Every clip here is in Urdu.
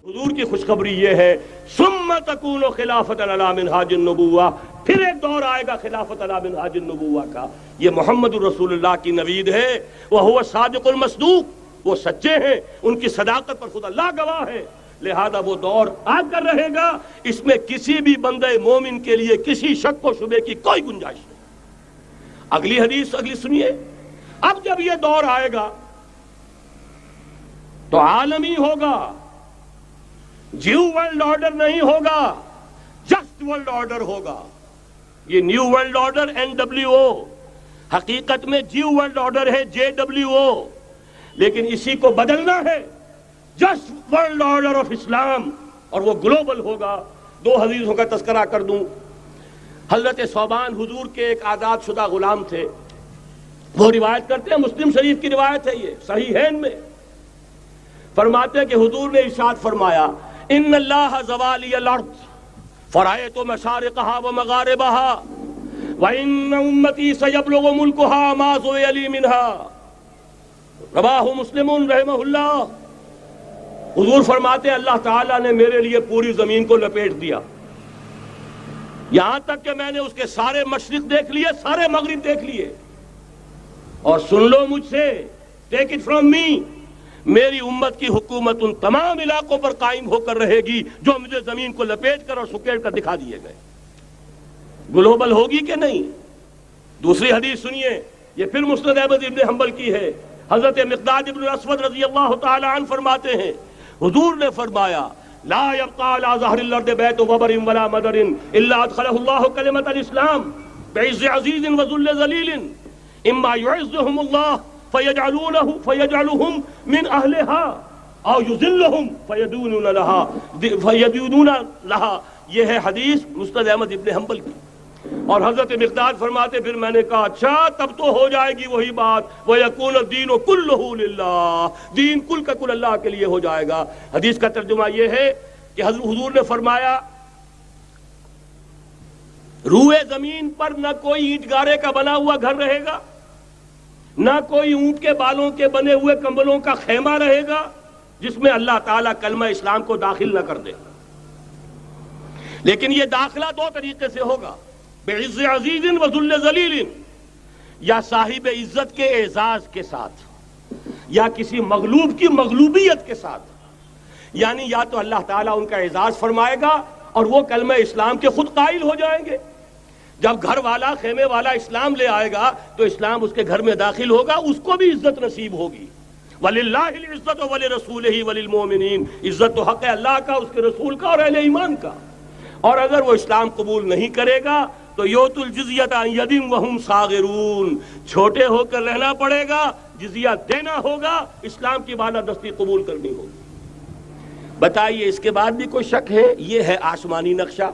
حضور کی خوشخبری یہ ہے ثم تکون خلافۃ علی منہاج النبوہ، پھر ایک دور آئے گا خلافت علی منہاج النبوہ کا. یہ محمد الرسول اللہ کی نوید ہے. وہو صادق المصدوق، وہ سچے ہیں، ان کی صداقت پر خود اللہ گواہ ہے. لہذا وہ دور آ کر رہے گا، اس میں کسی بھی بندے مومن کے لیے کسی شک و شبے کی کوئی گنجائش نہیں. اگلی حدیث اگلی سنیے. اب جب یہ دور آئے گا تو عالمی ہوگا، جیو ورلڈ آرڈر نہیں ہوگا، جسٹ ورلڈ آرڈر ہوگا. یہ نیو ورلڈ آرڈر NWO، حقیقت میں جیو ورلڈ آرڈر ہے JWO، لیکن اسی کو بدلنا ہے جسٹ ورلڈ آرڈر آف اسلام، اور وہ گلوبل ہوگا. دو حدیثوں کا تذکرہ کر دوں. حضرت ثوبان حضور کے ایک آزاد شدہ غلام تھے. وہ روایت کرتے ہیں، مسلم شریف کی روایت ہے، یہ صحیحین میں فرماتے ہیں کہ حضور نے ارشاد فرمایا ان اللہ زوالی الارض فرأیت مشارقها ومغاربها وان امتی سیبلغ ملکها ما زوی لی منها. رواہ مسلم رحمہ اللہ. حضور فرماتے ہیں اللہ تعالیٰ نے میرے لیے پوری زمین کو لپیٹ دیا، یہاں تک کہ میں نے اس کے سارے مشرق دیکھ لیے، سارے مغرب دیکھ لیے. اور سن لو مجھ سے، ٹیک اٹ فرام می، میری امت کی حکومت ان تمام علاقوں پر قائم ہو کر رہے گی جو مجھے زمین کو لپیٹ کر اور سکیڑ کر دکھا دیے گئے. گلوبل ہوگی کہ نہیں؟ دوسری حدیث سنیے، یہ پھر مسند احمد ابن حنبل کی ہے. حضرت مقداد ابن الاسود رضی اللہ تعالی عنہ فرماتے ہیں حضور نے فرمایا لا يبقى على ظهر الارض بيت وبر ولا مدر الا ادخله الله كلمة الاسلام بعز عزيز وذل ذليل اما يعزهم الله فيجعلهم من اهلها او يذلهم فيدونون لها. یہ ہے حدیث مسند احمد ابن حنبل کی. اور حضرت مقداد فرماتے پھر میں نے کہا اچھا تب تو ہو جائے گی وہی بات وَيَكُونَ الدِّينُ كُلُّهُ لِلَّهِ، دین کل کا کل اللہ کے لیے ہو جائے گا. حدیث کا ترجمہ یہ ہے کہ حضور نے فرمایا روئے زمین پر نہ کوئی اینٹ گارے کا بنا ہوا گھر رہے گا، نہ کوئی اونٹ کے بالوں کے بنے ہوئے کمبلوں کا خیمہ رہے گا جس میں اللہ تعالیٰ کلمہ اسلام کو داخل نہ کر دے. لیکن یہ داخلہ دو طریقے سے ہوگا، بعز عزیز و ذل ذلیل، یا صاحب عزت کے اعزاز کے ساتھ یا کسی مغلوب کی مغلوبیت کے ساتھ. یعنی یا تو اللہ تعالیٰ ان کا اعزاز فرمائے گا اور وہ کلمہ اسلام کے خود قائل ہو جائیں گے. جب گھر والا خیمے والا اسلام لے آئے گا تو اسلام اس کے گھر میں داخل ہوگا، اس کو بھی عزت نصیب ہوگی. وَلِلَّهِ الْعِزَّةُ وَلِرَسُولِهِ وَلِلْمُؤْمِنِينَ، عزت تو حق ہے اللہ کا، اس کے رسول کا اور اہل ایمان کا. اور اگر وہ اسلام قبول نہیں کرے گا تو یوت الجزیۃ عن ید وہم صاغرون، چھوٹے ہو کر رہنا پڑے گا، جزیہ دینا ہوگا، اسلام کی بالادستی قبول کرنی ہوگی. بتائیے اس کے بعد بھی کوئی شک ہے؟ یہ ہے آسمانی نقشہ.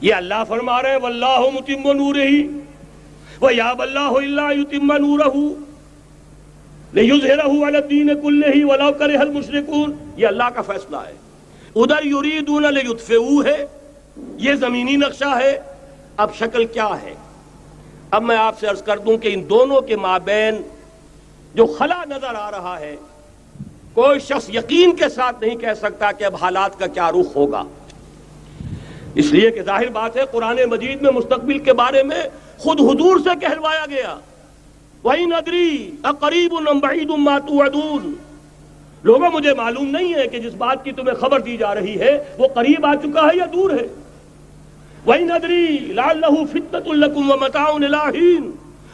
یہ اللہ فرما رہے ہیں واللہ متم نورہ ویابی اللہ الا یتم نورہ لیظہرہ علی الدین کلہ ولو کرہ المشرکون. یہ اللہ کا فیصلہ ہے. ادھر یریدون لیطفئوا ہے، یہ زمینی نقشہ ہے. اب شکل کیا ہے؟ اب میں آپ سے عرض کر دوں کہ ان دونوں کے مابین جو خلا نظر آ رہا ہے، کوئی شخص یقین کے ساتھ نہیں کہہ سکتا کہ اب حالات کا کیا رخ ہوگا. اس لیے کہ ظاہر بات ہے قرآن مجید میں مستقبل کے بارے میں خود حضور سے کہلوایا گیا وَإِنْ أَدْرِي أَقَرِيبٌ أَمْ بَعِيدٌ مَا تُوعَدُونَ. لوگوں مجھے معلوم نہیں ہے کہ جس بات کی تمہیں خبر دی جا رہی ہے وہ قریب آ چکا ہے یا دور ہے. وَإِنْ أَدْرِي لَعَلَّهُ فِتْنَةٌ لَكُمْ وَمَتَاعٌ إِلَىٰ حِينٍ.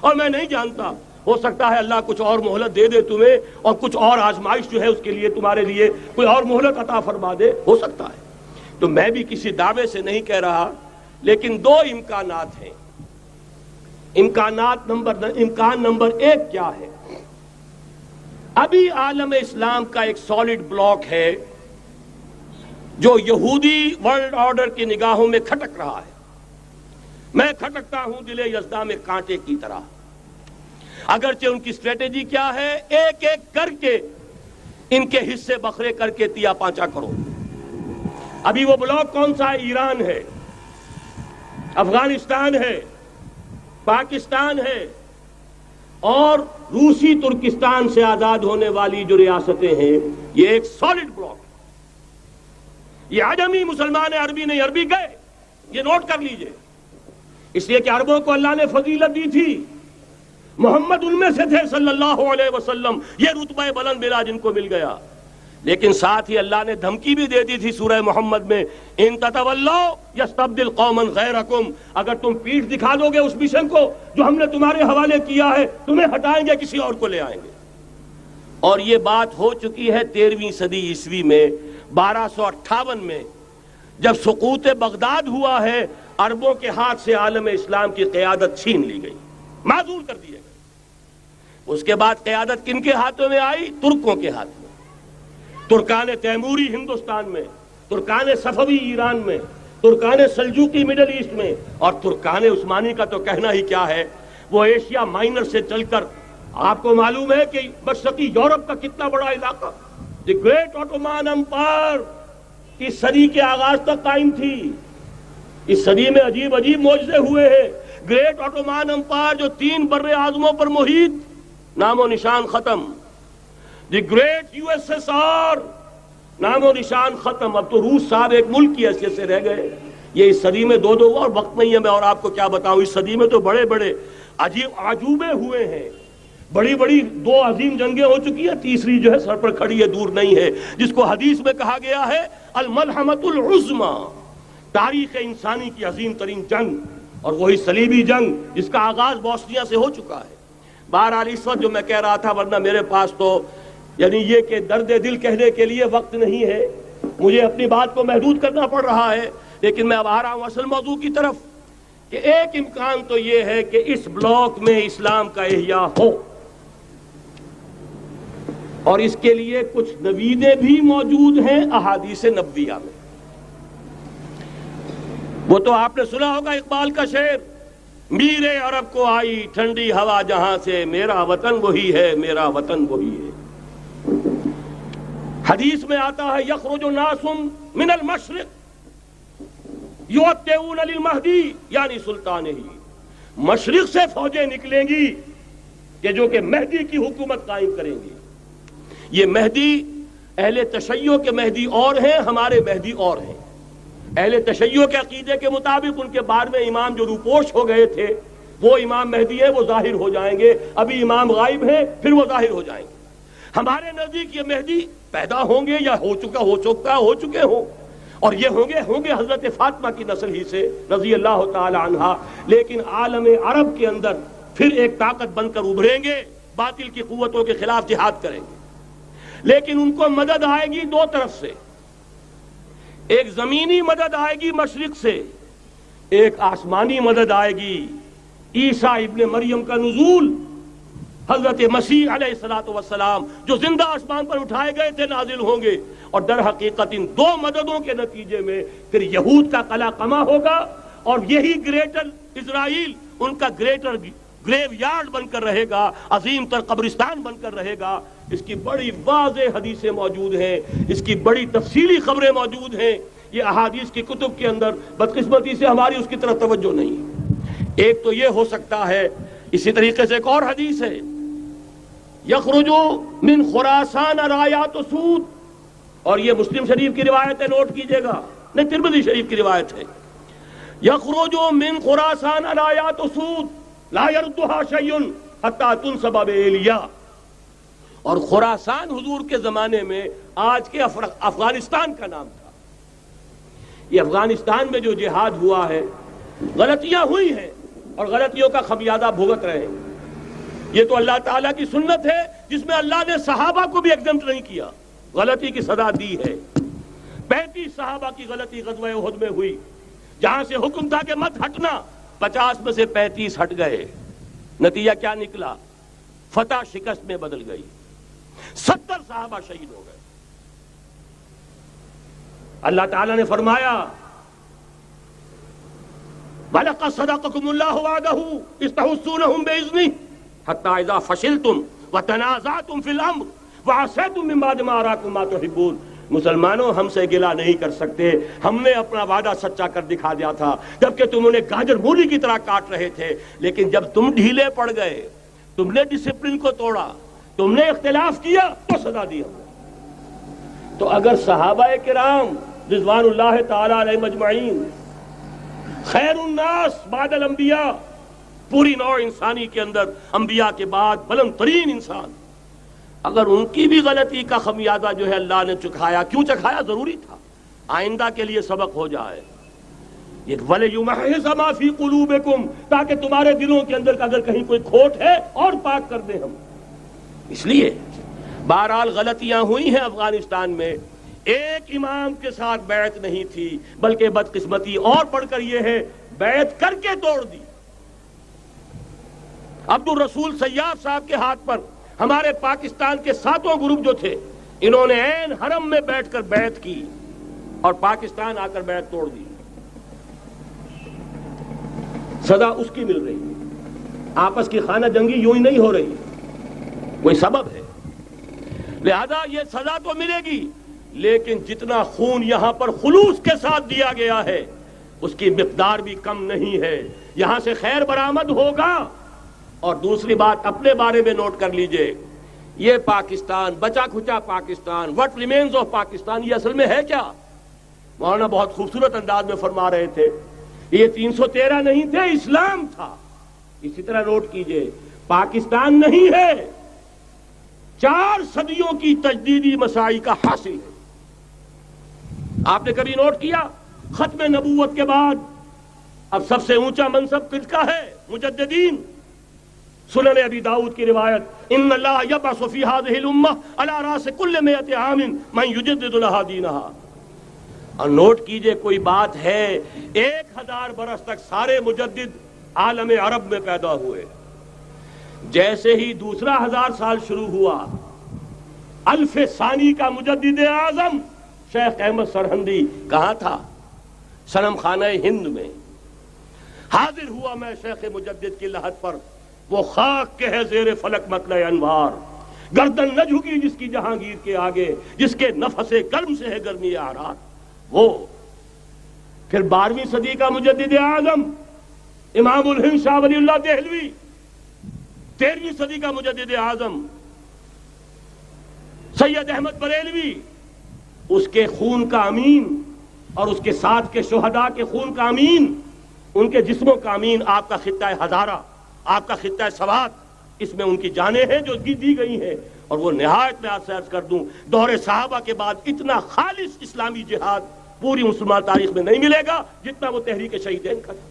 اور میں نہیں جانتا، ہو سکتا ہے اللہ کچھ اور مہلت دے دے تمہیں اور کچھ اور آزمائش جو ہے اس کے لیے تمہارے لیے کوئی اور مہلت عطا فرما دے، ہو سکتا ہے. تو میں بھی کسی دعوے سے نہیں کہہ رہا، لیکن دو امکانات ہیں. امکان نمبر ایک کیا ہے؟ ابھی عالم اسلام کا ایک سالڈ بلاک ہے جو یہودی ورلڈ آرڈر کی نگاہوں میں کھٹک رہا ہے. میں کھٹکتا ہوں دل یزداں میں کانٹے کی طرح. اگرچہ ان کی اسٹریٹجی کیا ہے؟ ایک ایک کر کے ان کے حصے بکھرے کر کے تیا پانچا کرو. ابھی وہ بلاک کون سا ہے؟ ایران ہے، افغانستان ہے، پاکستان ہے اور روسی ترکستان سے آزاد ہونے والی جو ریاستیں ہیں. یہ ایک سالڈ بلاک. یہ عجمی مسلمان عربی نہیں، عربی گئے، یہ نوٹ کر لیجئے، اس لیے کہ عربوں کو اللہ نے فضیلت دی تھی، محمد ان میں سے تھے صلی اللہ علیہ وسلم، یہ رتبہ بلند ملا جن کو مل گیا، لیکن ساتھ ہی اللہ نے دھمکی بھی دے دی تھی سورہ محمد میں، ان تتولوا یستبدل قوما غیرکم، اگر تم پیٹھ دکھا دو گے اس مشن کو جو ہم نے تمہارے حوالے کیا ہے، تمہیں ہٹائیں گے، کسی اور کو لے آئیں گے۔ اور یہ بات ہو چکی ہے 13ویں صدی عیسوی میں، 1258 میں جب سقوط بغداد ہوا ہے، عربوں کے ہاتھ سے عالم اسلام کی قیادت چھین لی گئی، معزول کر دیے گئے۔ اس کے بعد قیادت کن کے ہاتھوں میں آئی؟ ترکوں کے ہاتھ میں، ترکان تیموری ہندوستان میں، ترکان صفوی ایران میں، ترکان سلجوقی مڈل ایسٹ میں، اور ترکان عثمانی کا تو کہنا ہی کیا ہے، وہ ایشیا مائنر سے چل کر آپ کو معلوم ہے کہ مشرقی یورپ کا کتنا بڑا علاقہ، دی گریٹ آٹومان امپائر اس صدی کے آغاز تک قائم تھی۔ اس صدی میں عجیب عجیب معجزے ہوئے ہیں۔ گریٹ آٹومان امپائر جو 3 بر اعظموں پر محیط، نام و نشان ختم۔ The great U S S R, نام و نشان ختم۔ اب تو روس صاحب ایک ملک کی حیثیت سے رہ گئے۔ یہ اس صدی میں 2 اور وقت نہیں ہے میں اور آپ کو کیا بتاؤں، اس صدی میں تو بڑے بڑے عجیب عجوبے ہوئے ہیں، بڑی بڑی 2 عظیم جنگیں ہو چکی ہیں، تیسری جو ہے سر پر کھڑی ہے، دور نہیں ہے، جس کو حدیث میں کہا گیا ہے الملحمۃ العظمی، تاریخ انسانی کی عظیم ترین جنگ، اور وہی صلیبی جنگ جس کا آغاز بوسنیا سے ہو چکا ہے۔ بہرحال اس وقت جو میں کہہ رہا تھا، ورنہ میرے پاس تو یعنی یہ کہ درد دل کہنے کے لیے وقت نہیں ہے، مجھے اپنی بات کو محدود کرنا پڑ رہا ہے، لیکن میں اب آ رہا ہوں اصل موضوع کی طرف، کہ ایک امکان تو یہ ہے کہ اس بلاک میں اسلام کا احیاء ہو، اور اس کے لیے کچھ نویدیں بھی موجود ہیں احادیث نبویہ میں۔ وہ تو آپ نے سنا ہوگا اقبال کا شعر، میرے عرب کو آئی ٹھنڈی ہوا جہاں سے، میرا وطن وہی ہے، میرا وطن وہی ہے۔ حدیث میں آتا ہے یخرج ناس من المشرق یؤتون للمہدی، یعنی سلطان ہی، مشرق سے فوجیں نکلیں گی کہ جو کہ مہدی کی حکومت قائم کریں گی۔ یہ مہدی اہل تشیع کے مہدی اور ہیں، ہمارے مہدی اور ہیں۔ اہل تشیع کے عقیدے کے مطابق ان کے بعد میں امام جو روپوش ہو گئے تھے وہ امام مہدی ہے، وہ ظاہر ہو جائیں گے، ابھی امام غائب ہیں، پھر وہ ظاہر ہو جائیں گے۔ ہمارے نزدیک یہ مہدی پیدا ہوں گے یا ہو چکے ہوں، اور یہ ہوں گے حضرت فاطمہ کی نسل ہی سے رضی اللہ تعالی عنہا، لیکن عالم عرب کے اندر پھر ایک طاقت بن کر ابھریں گے، باطل کی قوتوں کے خلاف جہاد کریں گے، لیکن ان کو مدد آئے گی 2 طرف سے، ایک زمینی مدد آئے گی مشرق سے، ایک آسمانی مدد آئے گی، عیسیٰ ابن مریم کا نزول، حضرت مسیح علیہ الصلوۃ والسلام جو زندہ آسمان پر اٹھائے گئے تھے نازل ہوں گے، اور در حقیقت ان 2 مددوں کے نتیجے میں پھر یہود کا قلع قمع ہوگا، اور یہی گریٹر اسرائیل ان کا گریٹر گریو یارڈ بن کر رہے گا، عظیم تر قبرستان بن کر رہے گا۔ اس کی بڑی واضح حدیثیں موجود ہیں، اس کی بڑی تفصیلی خبریں موجود ہیں، یہ احادیث کی کتب کے اندر، بدقسمتی سے ہماری اس کی طرف توجہ نہیں۔ ایک تو یہ ہو سکتا ہے، اسی طریقے سے ایک اور حدیث ہے، یخرج من خراسان رایات سود، اور یہ مسلم شریف کی روایت ہے، نوٹ کیجئے گا، نہیں ترمذی شریف کی روایت ہے، یخرج من خراسان رایات سود لا یردها شیء حتی تنصب بایلیا، اور خراسان حضور کے زمانے میں آج کے افغانستان کا نام تھا۔ یہ افغانستان میں جو جہاد ہوا ہے، غلطیاں ہوئی ہیں اور غلطیوں کا خمیازہ بھگت رہے ہیں، یہ تو اللہ تعالیٰ کی سنت ہے جس میں اللہ نے صحابہ کو بھی ایگزمپٹ نہیں کیا، غلطی کی سزا دی ہے۔ 35 صحابہ کی غلطی غزوہ احد میں ہوئی، جہاں سے حکم تھا کہ مت ہٹنا، 50 میں سے 35 ہٹ گئے، نتیجہ کیا نکلا؟ فتح شکست میں بدل گئی، 70 صحابہ شہید ہو گئے۔ اللہ تعالیٰ نے فرمایا وَلَقَدْ صَدَقَكُمُ اللَّهُ وَعْدَهُ إِذْ تَحُسُّونَهُم بِإِذْنِهِ حتى اذا فشلتم وتنازعتم في الامر وعصيتم من بعد ما اراكم ما تحبون۔ مسلمانوں ہم سے گلہ نہیں کر سکتے، ہم نے اپنا وعدہ سچا کر دکھا دیا تھا، جبکہ تم انہیں گاجر مولی کی طرح کاٹ رہے تھے، لیکن جب تم ڈھیلے پڑ گئے، تم نے ڈسپلن کو توڑا، تم نے اختلاف کیا، تو سزا دی ہم نے۔ تو اگر صحابہ کرام رضوان اللہ تعالی علیہ مجمعین، خیر الناس بعد الانبیاء، پوری نوع انسانی کے اندر انبیاء کے بعد بلند ترین انسان، اگر ان کی بھی غلطی کا خمیازہ جو ہے اللہ نے چکھایا، کیوں چکھایا؟ ضروری تھا، آئندہ کے لیے سبق ہو جائے۔ یہ وَلِيُمَحِّصَ مَا فِي قُلُوبِكُمْ، تاکہ تمہارے دلوں کے اندر اگر کہیں کوئی کھوٹ ہے اور پاک کر دیں ہم۔ اس لیے بہرحال غلطیاں ہوئی ہیں افغانستان میں، ایک امام کے ساتھ بیعت نہیں تھی، بلکہ بدقسمتی اور بڑھ کر یہ ہے بیعت کر کے توڑ دی۔ عبد الرسول سیاف صاحب کے ہاتھ پر ہمارے پاکستان کے 7 گروپ جو تھے، انہوں نے عین حرم میں بیٹھ کر بیعت کی اور پاکستان آ کر بیعت توڑ دی۔ سزا اس کی مل رہی ہے، آپس کی خانہ جنگی یوں ہی نہیں ہو رہی، کوئی سبب ہے، لہذا یہ سزا تو ملے گی، لیکن جتنا خون یہاں پر خلوص کے ساتھ دیا گیا ہے اس کی مقدار بھی کم نہیں ہے۔ یہاں سے خیر برآمد ہوگا۔ اور دوسری بات اپنے بارے میں نوٹ کر لیجئے، یہ پاکستان، بچا کھچا Pakistan, what remains of Pakistan, یہ اصل میں ہے کیا؟ مولانا بہت خوبصورت انداز میں فرما رہے تھے، یہ 313 نہیں تھے، اسلام تھا۔ اسی طرح نوٹ کیجئے، پاکستان نہیں ہے، 4 صدیوں کی تجدیدی مساعی کا حاصل ہے۔ آپ نے کبھی نوٹ کیا ختم نبوت کے بعد اب سب سے اونچا منصب کس کا ہے؟ مجددین۔ سنن ابی داؤد کی روایت، ان اللہ یبعث فی هذه الامہ علی راس کل 100 عام من یجدد لها دینها۔ اور نوٹ کیجئے، کوئی بات ہے 1000 برس تک سارے مجدد عالم عرب میں پیدا ہوئے، جیسے ہی دوسرا 1000 سال شروع ہوا، الف ثانی کا مجدد اعظم شیخ احمد سرہندی کہاں تھا؟ صنم خانہ ہند میں حاضر ہوا۔ میں شیخ مجدد کی لحد پر، وہ خاک کے ہے زیر فلک مطلع انوار، گردن نہ جھکی جس کی جہانگیر کے آگے، جس کے نفس گرم سے ہے گرمی اعراض۔ وہ پھر 12ویں صدی کا مجدد اعظم امام الہند شاہ ولی اللہ دہلوی، 13ویں صدی کا مجدد اعظم سید احمد بریلوی، اس کے خون کا امین اور اس کے ساتھ کے شہداء کے خون کا امین، ان کے جسموں کا امین، آپ کا خطہ ہزارہ، آپ کا خطہ سوات، اس میں ان کی جانیں ہیں جو دی گئی ہیں۔ اور وہ نہایت میں آپ سے عرض کر دوں، دور صحابہ کے بعد اتنا خالص اسلامی جہاد پوری مسلمان تاریخ میں نہیں ملے گا جتنا وہ تحریک شہیدین کا تھا۔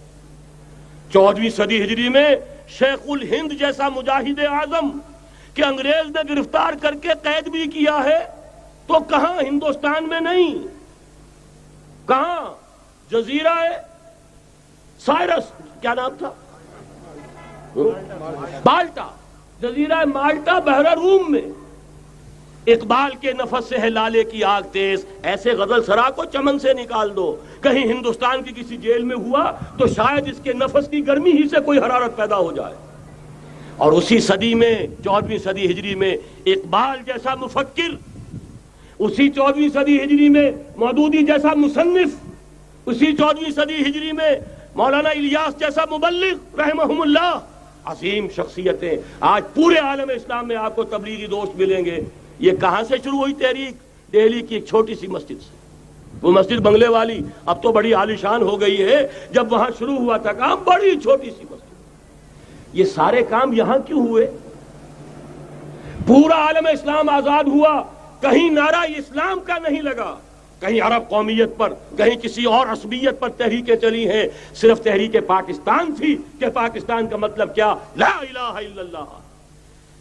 14ویں صدی ہجری میں شیخ الہند جیسا مجاہد اعظم کہ انگریز نے گرفتار کر کے قید بھی کیا ہے، تو کہاں ہندوستان میں نہیں، کہاں جزیرہ سائرس، کیا نام تھا؟ مالٹا، جزیرہ مالٹا بحر روم میں۔ اقبال کے نفس سے ہے لالے کی آگ تیز، ایسے غزل سرا کو چمن سے نکال دو۔ کہیں ہندوستان کی کسی جیل میں ہوا تو شاید اس کے نفس کی گرمی ہی سے کوئی حرارت پیدا ہو جائے۔ اور اسی صدی میں 14ویں صدی ہجری میں اقبال جیسا مفکر، اسی 14ویں صدی ہجری میں مودودی جیسا مصنف، اسی 14ویں صدی ہجری میں مولانا الیاس جیسا مبلغ رحمہم اللہ، عظیم شخصیتیں آج پورے عالم اسلام میں آپ کو تبلیغی دوست ملیں گے۔ یہ کہاں سے شروع ہوئی تحریک؟ دہلی کی ایک چھوٹی سی مسجد سے، وہ مسجد بنگلے والی اب تو بڑی عالیشان ہو گئی ہے، جب وہاں شروع ہوا تھا کام بڑی چھوٹی سی مسجد۔ یہ سارے کام یہاں کیوں ہوئے؟ پورا عالم اسلام آزاد ہوا، کہیں نعرہ اسلام کا نہیں لگا، کہیں عرب قومیت پر، کہیں کسی اور عصبیت پر تحریکیں چلی ہیں، صرف تحریک پاکستان تھی کہ پاکستان کا مطلب کیا؟ لا الہ الا اللہ۔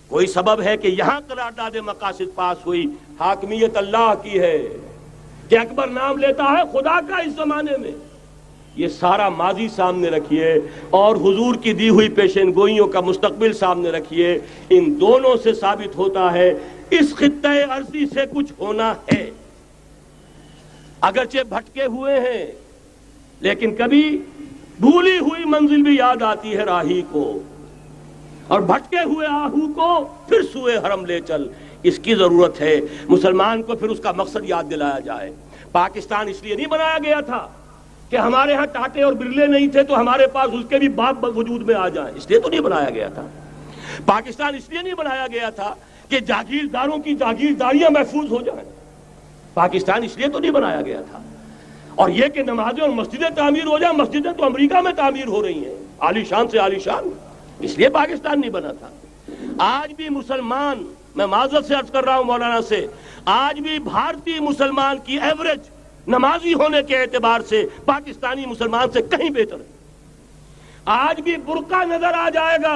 کوئی سبب ہے کہ یہاں قرارداد مقاصد پاس ہوئی، حاکمیت اللہ کی ہے، کہ اکبر نام لیتا ہے خدا کا اس زمانے میں۔ یہ سارا ماضی سامنے رکھیے اور حضور کی دی ہوئی پیشین گوئیوں کا مستقبل سامنے رکھیے، ان دونوں سے ثابت ہوتا ہے اس خطہ ارضی سے کچھ ہونا ہے۔ اگرچہ بھٹکے ہوئے ہیں، لیکن کبھی بھولی ہوئی منزل بھی یاد آتی ہے راہی کو، اور بھٹکے ہوئے آہو کو پھر سوئے حرم لے چل۔ اس کی ضرورت ہے مسلمان کو پھر اس کا مقصد یاد دلایا جائے۔ پاکستان اس لیے نہیں بنایا گیا تھا کہ ہمارے ہاں ٹاٹے اور برلے نہیں تھے تو ہمارے پاس اس کے بھی باپ وجود میں آ جائیں، اس لیے تو نہیں بنایا گیا تھا۔ پاکستان اس لیے نہیں بنایا گیا تھا کہ جاگیرداروں کی جاگیرداریاں محفوظ ہو جائیں، پاکستان اس لیے تو نہیں بنایا گیا تھا اور یہ کہ نمازیں اور مسجدیں تعمیر ہو جائیں، مسجدیں تو امریکہ میں تعمیر ہو رہی ہیں، عالی شان سے عالی شان، اس لیے پاکستان نہیں بنا تھا۔ آج بھی مسلمان، میں معذرت سے عرض کر رہا ہوں مولانا سے، آج بھی بھارتی مسلمان کی ایوریج نمازی ہونے کے اعتبار سے پاکستانی مسلمان سے کہیں بہتر ہے۔ آج بھی برقع نظر آ جائے گا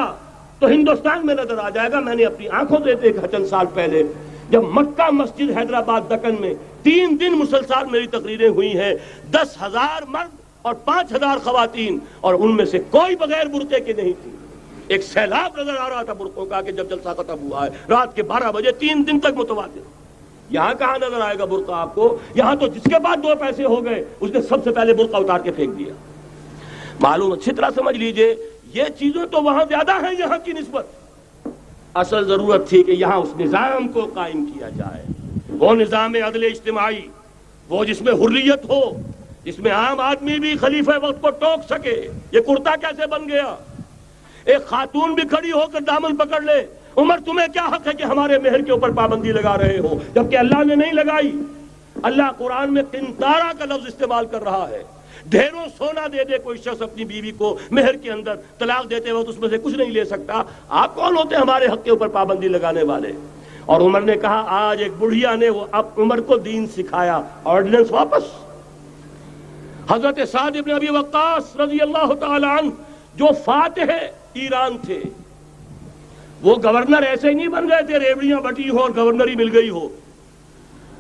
تو ہندوستان میں نظر آ جائے گا۔ میں نے اپنی آنکھوں سے دیکھا چند سال پہلے، جب مکہ مسجد حیدرآباد دکن میں 3 دن مسلسل میری تقریریں ہوئی ہیں، 10,000 مرد اور 5,000 خواتین، اور ان میں سے کوئی بغیر برقعے کے نہیں تھی۔ ایک سیلاب نظر آ رہا تھا برقعوں کا کہ جب جلسہ ختم ہوا ہے رات کے 12 بجے 3 دن تک متواتر۔ یہاں کہاں نظر آئے گا برقع آپ کو؟ یہاں تو جس کے بعد 2 پیسے ہو گئے اس نے سب سے پہلے برقع اتار کے پھینک دیا۔ معلوم اچھی طرح سمجھ لیجئے، یہ چیزیں تو وہاں زیادہ ہیں یہاں کی نسبت۔ اصل ضرورت تھی کہ یہاں اس نظام کو قائم کیا جائے، وہ نظام عدل اجتماعی، وہ جس میں حریت ہو، جس میں عام آدمی بھی خلیفہ وقت کو ٹوک سکے۔ یہ کرتا کیسے بن گیا؟ ایک خاتون بھی کھڑی ہو کر دامن پکڑ لے، عمر تمہیں کیا حق ہے کہ ہمارے مہر کے اوپر پابندی لگا رہے ہو، جبکہ اللہ نے نہیں لگائی۔ اللہ قرآن میں قنطارہ کا لفظ استعمال کر رہا ہے۔ ڈھیروں سونا دے دے کوئی شخص اپنی بیوی کو مہر کے اندر، طلاق دیتے وقت اس میں سے کچھ نہیں لے سکتا، آپ کون ہوتے ہیں ہمارے حق کے اوپر پابندی لگانے والے؟ اور عمر نے کہا، آج ایک بڑھیا نے وہ اب عمر کو دین سکھایا، آرڈیننس واپس۔ حضرت سعد بن ابی وقاص رضی اللہ تعالی عنہ جو فاتح ایران تھے، وہ گورنر ایسے ہی نہیں بن گئے تھے ریوڑیاں بٹی ہو اور گورنر ہی مل گئی ہو،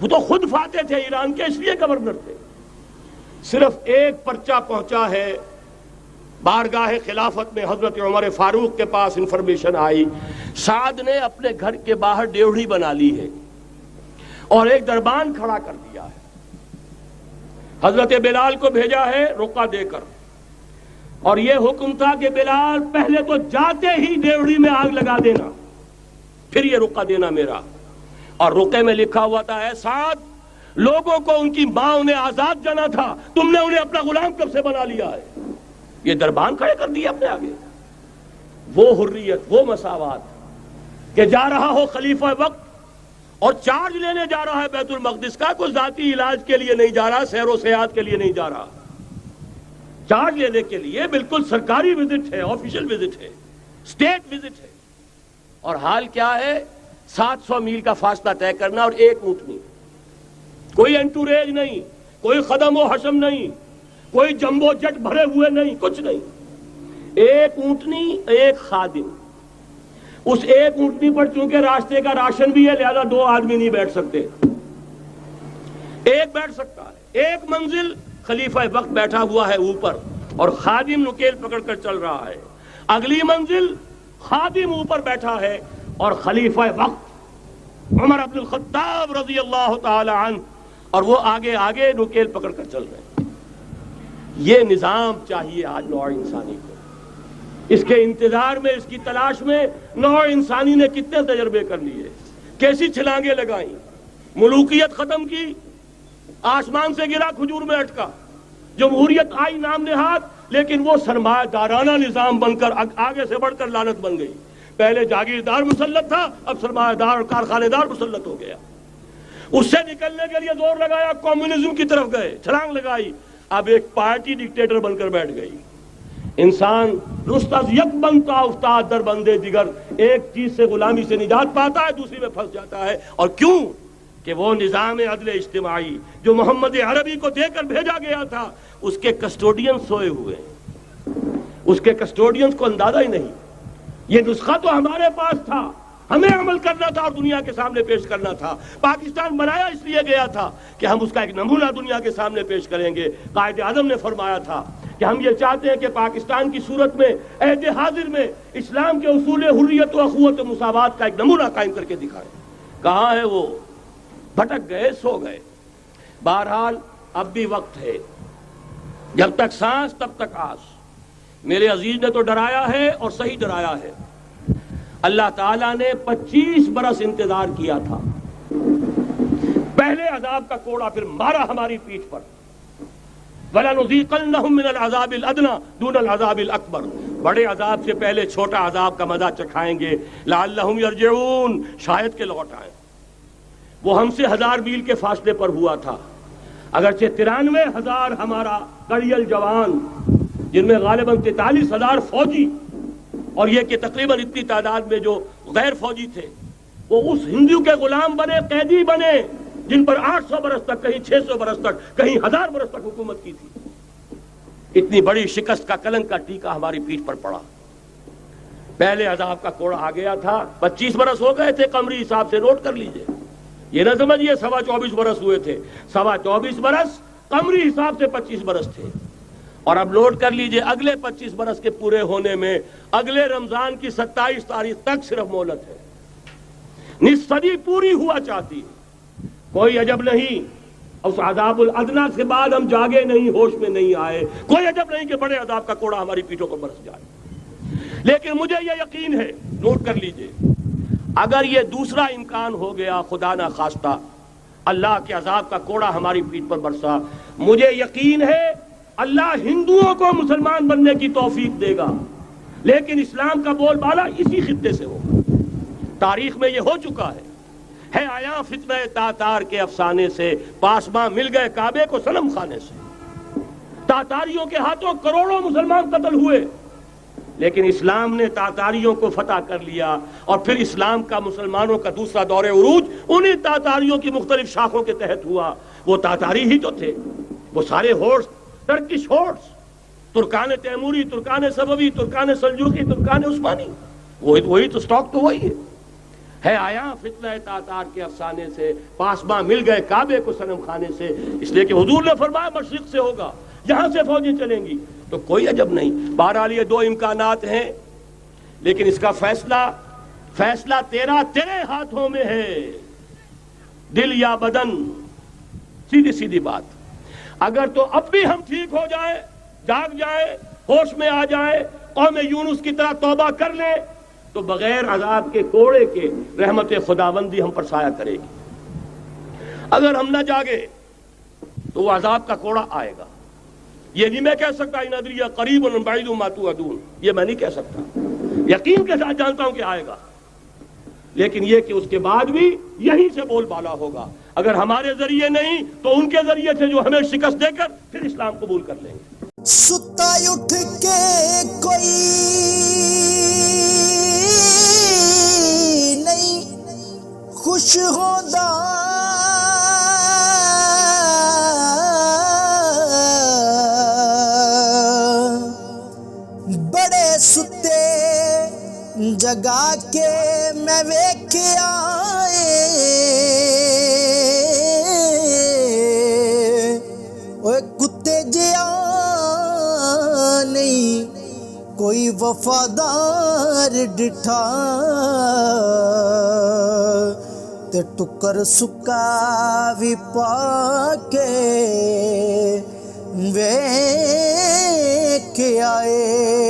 وہ تو خود فاتح تھے ایران کے، اس لیے گورنر تھے۔ صرف ایک پرچہ پہنچا ہے بارگاہ خلافت میں، حضرت عمر فاروق کے پاس انفارمیشن آئی، سعد نے اپنے گھر کے باہر ڈیوڑی بنا لی ہے اور ایک دربان کھڑا کر دیا ہے، حضرت بلال کو بھیجا ہے رقعہ دے کر، اور یہ حکم تھا کہ بلال پہلے تو جاتے ہی ڈیوڑی میں آگ لگا دینا، پھر یہ رقعہ دینا میرا۔ اور رقعے میں لکھا ہوا تھا، اے سعد، لوگوں کو ان کی ماں نے آزاد جانا تھا، تم نے انہیں اپنا غلام کب سے بنا لیا ہے؟ یہ دربان کھڑے کر دیا اپنے آگے۔ وہ حریت، وہ مساوات کہ جا رہا ہو خلیفہ وقت اور چارج لینے جا رہا ہے بیت المقدس کا، کوئی ذاتی علاج کے لیے نہیں جا رہا، سیر و سیاحت کے لیے نہیں جا رہا، چارج لینے کے لیے بالکل سرکاری وزٹ ہے، آفیشل وزٹ ہے، اسٹیٹ وزٹ ہے۔ اور حال کیا ہے؟ 700 میل کا فاصلہ طے کرنا اور ایک اونٹنی، کوئی انٹوریج نہیں، کوئی خدم و حشم نہیں، کوئی جمبو جٹ بھرے ہوئے نہیں، کچھ نہیں، ایک اونٹنی ایک خادم۔ اس ایک اونٹنی پر چونکہ راستے کا راشن بھی ہے لہذا 2 آدمی نہیں بیٹھ سکتے، ایک بیٹھ سکتا ہے۔ ایک منزل خلیفہ وقت بیٹھا ہوا ہے اوپر اور خادم نکیل پکڑ کر چل رہا ہے، اگلی منزل خادم اوپر بیٹھا ہے اور خلیفہ وقت عمر بن الخطاب رضی اللہ تعالی عنہ اور وہ آگے آگے نکیل پکڑ کر چل رہے ہیں۔ یہ نظام چاہیے آج نوع انسانی کو۔ اس کے انتظار میں، اس کی تلاش میں نوع انسانی نے کتنے تجربے کر لیے، کیسی چھلانگیں لگائیں، ملوکیت ختم کی، آسمان سے گرا کھجور میں اٹکا، جمہوریت آئی نام نہاد، لیکن وہ سرمایہ دارانہ نظام بن کر آگے سے بڑھ کر لعنت بن گئی۔ پہلے جاگیردار مسلط تھا، اب سرمایہ دار اور کارخانے دار مسلط ہو گیا۔ اس سے نکلنے کے لیے زور لگایا، کمیونزم کی طرف گئے، چھلانگ لگائی، اب ایک پارٹی ڈکٹیٹر بن کر بیٹھ گئی۔ انسان رست از یک بنتا افتاد در بندے دیگر، ایک چیز سے غلامی سے نجات پاتا ہے، دوسری میں پھنس جاتا ہے۔ اور کیوں؟ کہ وہ نظام عدل اجتماعی جو محمد عربی کو دے کر بھیجا گیا تھا، اس کے کسٹوڈین سوئے ہوئے ہیں، اس کے کسٹوڈینز کو اندازہ ہی نہیں۔ یہ نسخہ تو ہمارے پاس تھا، ہمیں عمل کرنا تھا اور دنیا کے سامنے پیش کرنا تھا۔ پاکستان بنایا اس لیے گیا تھا کہ ہم اس کا ایک نمونہ دنیا کے سامنے پیش کریں گے۔ قائد اعظم نے فرمایا تھا کہ ہم یہ چاہتے ہیں کہ پاکستان کی صورت میں عہد حاضر میں اسلام کے اصول حریت و اخوت و مساوات کا ایک نمونہ قائم کر کے دکھائیں۔ کہاں ہے وہ؟ بھٹک گئے، سو گئے۔ بہرحال اب بھی وقت ہے، جب تک سانس تب تک آس۔ میرے عزیز نے تو ڈرایا ہے اور صحیح ڈرایا ہے۔ اللہ تعالیٰ نے 25 برس انتظار کیا تھا، پہلے عذاب کا کوڑا پھر مارا ہماری پیٹھ پر۔ وَلَنُذِيقَنَّهُم مِّنَ الْعَذَابِ الْأَدْنَىٰ دُونَ الْعَذَابِ الْأَكْبَرِ، بڑے عذاب سے پہلے چھوٹا عذاب کا مزہ چکھائیں گے۔ لَعَلَّهُمْ يَرْجِعُونَ، شاید کہ لوٹ آئیں۔ وہ ہم سے 1000 میل کے فاصلے پر ہوا تھا، اگرچہ 93,000 ہمارا کڑیل جوان، جن میں غالباً 43,000 فوجی، اور یہ کہ تقریباً اتنی تعداد میں جو غیر فوجی تھے، وہ اس ہندو کے غلام بنے، قیدی بنے، جن پر 800 برس تک، کہیں 600 برس تک، کہیں 1000 برس تک حکومت کی تھی۔ اتنی بڑی شکست کا کلنک کا ٹیکا ہماری پیٹھ پر پڑا۔ پہلے عذاب کا کوڑا آ گیا تھا، 25 برس ہو گئے تھے قمری حساب سے، نوٹ کر لیجئے، یہ نہ سمجھیے 24.25 برس ہوئے تھے، 24.25 برس قمری حساب سے 25 برس تھے۔ اور اب نوٹ کر لیجئے اگلے 25 برس کے پورے ہونے میں اگلے رمضان کی 27 تاریخ تک صرف مہلت ہے، نصف صدی پوری ہوا چاہتی ہے۔ کوئی عجب نہیں اس عذاب الادنیٰ کے بعد ہم جاگے نہیں، ہوش میں نہیں آئے، کوئی عجب نہیں کہ بڑے عذاب کا کوڑا ہماری پیٹھوں پر برس جائے۔ لیکن مجھے یہ یقین ہے، نوٹ کر لیجئے، اگر یہ دوسرا امکان ہو گیا، خدا نہ خواستہ اللہ کے عذاب کا کوڑا ہماری پیٹھ پر برسا، مجھے یقین ہے اللہ ہندوؤں کو مسلمان بننے کی توفیق دے گا، لیکن اسلام کا بول بالا اسی خطے سے ہوگا۔ تاریخ میں یہ ہو چکا ہے آیا فتنہ تاتار کے افسانے سے، پاسباں مل گئے کعبے کو صنم خانے سے۔ تاتاریوں کے ہاتھوں کروڑوں مسلمان قتل ہوئے، لیکن اسلام نے تاتاریوں کو فتح کر لیا، اور پھر اسلام کا مسلمانوں کا دوسرا دور عروج انہی تاتاریوں کی مختلف شاخوں کے تحت ہوا۔ وہ تاتاری ہی تو تھے، وہ سارے ہورس، ٹرکش ہورس، ترکان تیموری، ترکان صفوی، ترکان سلجوقی، ترکان عثمانی، وہی تو سٹاک تو وہی ہے آیا فتنہ تاتار کے افسانے سے، پاسباں مل گئے کعبے کو صنم خانے سے، اس لیے کہ حضور نے فرمایا مشرق سے ہوگا، یہاں سے فوجیں چلیں گی، تو کوئی عجب نہیں۔ بہرحال یہ دو امکانات ہیں، لیکن اس کا فیصلہ تیرے ہاتھوں میں ہے، دل یا بدن، سیدھی بات۔ اگر تو اب بھی ہم ٹھیک ہو جائیں، جاگ جائیں، ہوش میں آ جائیں، قوم یونس کی طرح توبہ کر لیں، تو بغیر عذاب کے کوڑے کے رحمت خداوندی ہم پر سایہ کرے گی۔ اگر ہم نہ جاگے تو وہ عذاب کا کوڑا آئے گا۔ یہ نہیں میں کہہ سکتا ان ادری قریب بعید ما توعدون، یہ میں نہیں کہہ سکتا، یقین کے ساتھ جانتا ہوں کہ آئے گا، لیکن یہ کہ اس کے بعد بھی یہیں سے بول بالا ہوگا۔ اگر ہمارے ذریعے نہیں تو ان کے ذریعے سے، جو ہمیں شکست دے کر پھر اسلام قبول کر لیں گے۔ ستا اٹھ کے کوئی نہیں خوش ہوتا، بڑے ستے جگا کے میں ویکھیا اوے کتے جیا نہیں کوئی وفادار ڈٹھا، تے ٹکر سکا بھی پا کے ویکھ آئے۔